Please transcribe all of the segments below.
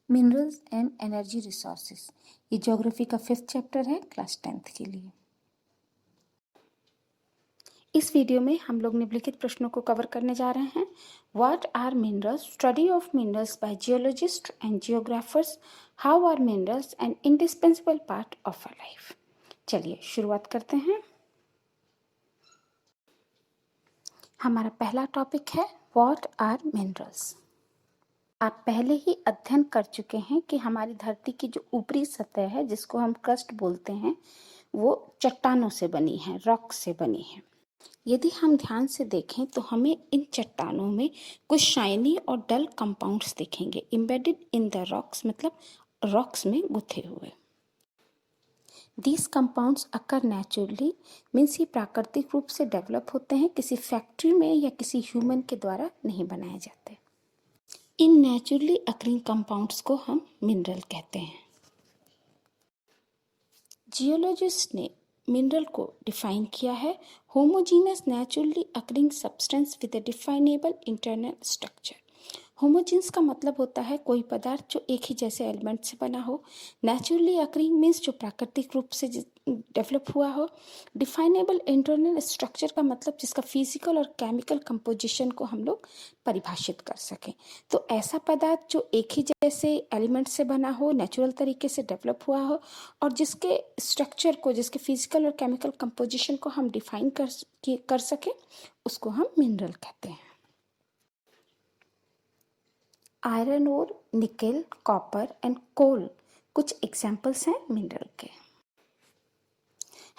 Minerals and energy resources. ये geography का 5th chapter है क्लास 10th के लिए। इस वीडियो में हम लोग निम्नलिखित प्रश्नों को कवर करने जा रहे हैं। What are minerals? Study of minerals by geologist and geographers. How are minerals an indispensable part of our life. चलिए शुरुआत करते हैं। हमारा पहला टॉपिक है व्हाट आर मिनरल्स। आप पहले ही अध्ययन कर चुके हैं कि हमारी धरती की जो ऊपरी सतह है, जिसको हम क्रस्ट बोलते हैं, वो चट्टानों से बनी है, रॉक से बनी है। यदि हम ध्यान से देखें तो हमें इन चट्टानों में कुछ शाइनी और डल कंपाउंड्स दिखेंगे, एम्बेडेड इन द रॉक्स, मतलब रॉक्स में गुथे हुए। These compounds occur naturally, means ये प्राकृतिक रूप से डेवलप होते हैं, किसी फैक्ट्री में या किसी ह्यूमन के द्वारा नहीं बनाए जाते। इन नेचुरली अकरिंग कंपाउंड्स को हम मिनरल कहते हैं। जियोलॉजिस्ट ने मिनरल को डिफाइन किया है, homogeneous naturally occurring substance with a definable internal structure. Homogeneous का मतलब होता है कोई पदार्थ जो एक ही जैसे एलिमेंट से बना हो। नेचुरली अकरिंग मीन्स जो प्राकृतिक रूप से डेवलप हुआ हो। डिफाइनेबल इंटरनल स्ट्रक्चर का मतलब जिसका फिजिकल और केमिकल कंपोजिशन को हम लोग परिभाषित कर सकें। तो ऐसा पदार्थ जो एक ही जैसे एलिमेंट से बना हो, नेचुरल तरीके से डेवलप हुआ हो, और जिसके स्ट्रक्चर को, जिसके फिजिकल और केमिकल कंपोजिशन को हम डिफाइन कर सकें, उसको हम मिनरल कहते हैं। Iron ore, nickel, copper and coal कुछ एग्जाम्पल्स हैं मिनरल के।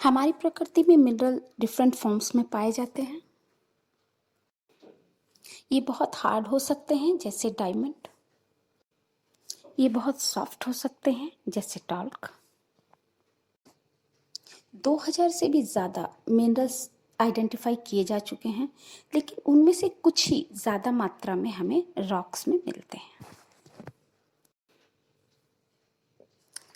हमारी प्रकृति में मिनरल डिफरेंट फॉर्म्स में पाए जाते हैं। ये बहुत हार्ड हो सकते हैं जैसे डायमंड। ये बहुत सॉफ्ट हो सकते हैं जैसे टॉल्क। 2000 से भी ज़्यादा मिनरल्स आइडेंटिफाई किए जा चुके हैं, लेकिन उनमें से कुछ ही ज़्यादा मात्रा में हमें रॉक्स में मिलते हैं।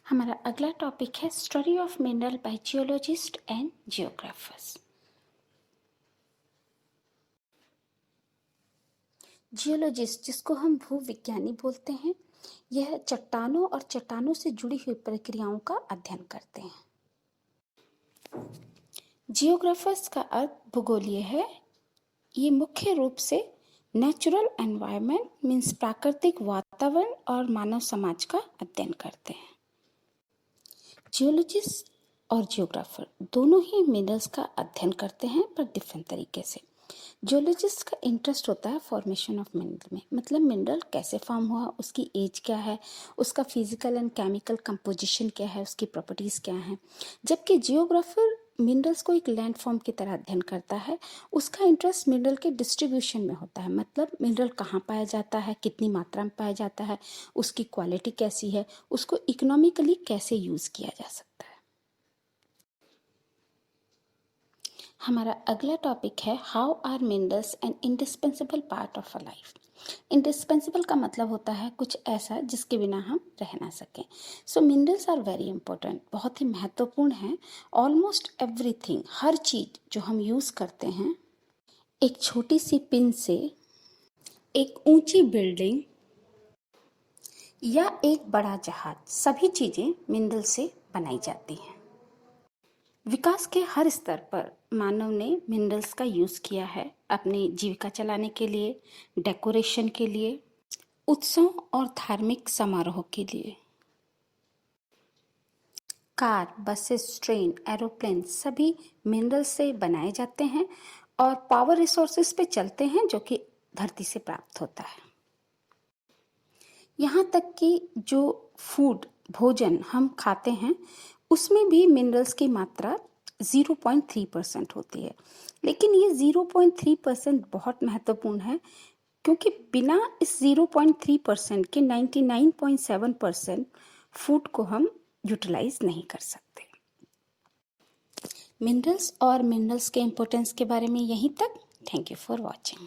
हमारा अगला टॉपिक है study of mineral by geologist and geographers. Geologist, जिसको हम भूविज्ञानी बोलते हैं, यह चट्टानों और चट्टानों से जुड़ी हुई प्रक्रियाओं का अध्ययन करते हैं। जियोग्राफर्स का अर्थ भूगोलीय है। ये मुख्य रूप से नेचुरल एनवायरनमेंट मीन्स प्राकृतिक वातावरण और मानव समाज का अध्ययन करते हैं। जियोलॉजिस्ट और जियोग्राफर दोनों ही मिनरल्स का अध्ययन करते हैं, पर डिफरेंट तरीके से। जियोलॉजिस्ट का इंटरेस्ट होता है फॉर्मेशन ऑफ मिनरल में, मतलब मिनरल कैसे फॉर्म हुआ, उसकी एज क्या है, उसका फिजिकल एंड केमिकल कंपोजिशन क्या है, उसकी प्रॉपर्टीज़ क्या हैं। जबकि जियोग्राफर मिनरल्स को एक लैंडफॉर्म की तरह अध्ययन करता है। उसका इंटरेस्ट मिनरल के डिस्ट्रीब्यूशन में होता है, मतलब मिनरल कहाँ पाया जाता है, कितनी मात्रा में पाया जाता है, उसकी क्वालिटी कैसी है, उसको इकोनॉमिकली कैसे यूज़ किया जा सकता है। हमारा अगला टॉपिक है how are minerals an indispensable part of a life. Indispensable का मतलब होता है कुछ ऐसा जिसके बिना हम रह ना सकें। सो मिनरल्स आर वेरी इंपॉर्टेंट, बहुत ही महत्वपूर्ण है। ऑलमोस्ट एवरीथिंग, हर चीज़ जो हम यूज़ करते हैं, एक छोटी सी पिन से एक ऊंची बिल्डिंग या एक बड़ा जहाज, सभी चीज़ें मिनरल से बनाई जाती हैं। विकास के हर स्तर पर मानव ने मिनरल्स का यूज़ किया है अपनी जीविका चलाने के लिए, डेकोरेशन के लिए, उत्सव और धार्मिक समारोह के लिए। कार, बसेस, ट्रेन, एरोप्लेन सभी मिनरल से बनाए जाते हैं और पावर रिसोर्सेज पे चलते हैं, जो कि धरती से प्राप्त होता है। यहाँ तक कि जो फूड, भोजन हम खाते हैं, उसमें भी मिनरल्स की मात्रा 0.3% होती है। लेकिन ये 0.3% बहुत महत्वपूर्ण है, क्योंकि बिना इस 0.3% के 99.7% फूड को हम यूटिलाइज नहीं कर सकते। मिनरल्स और मिनरल्स के इम्पोर्टेंस के बारे में यहीं तक। Thank you for watching.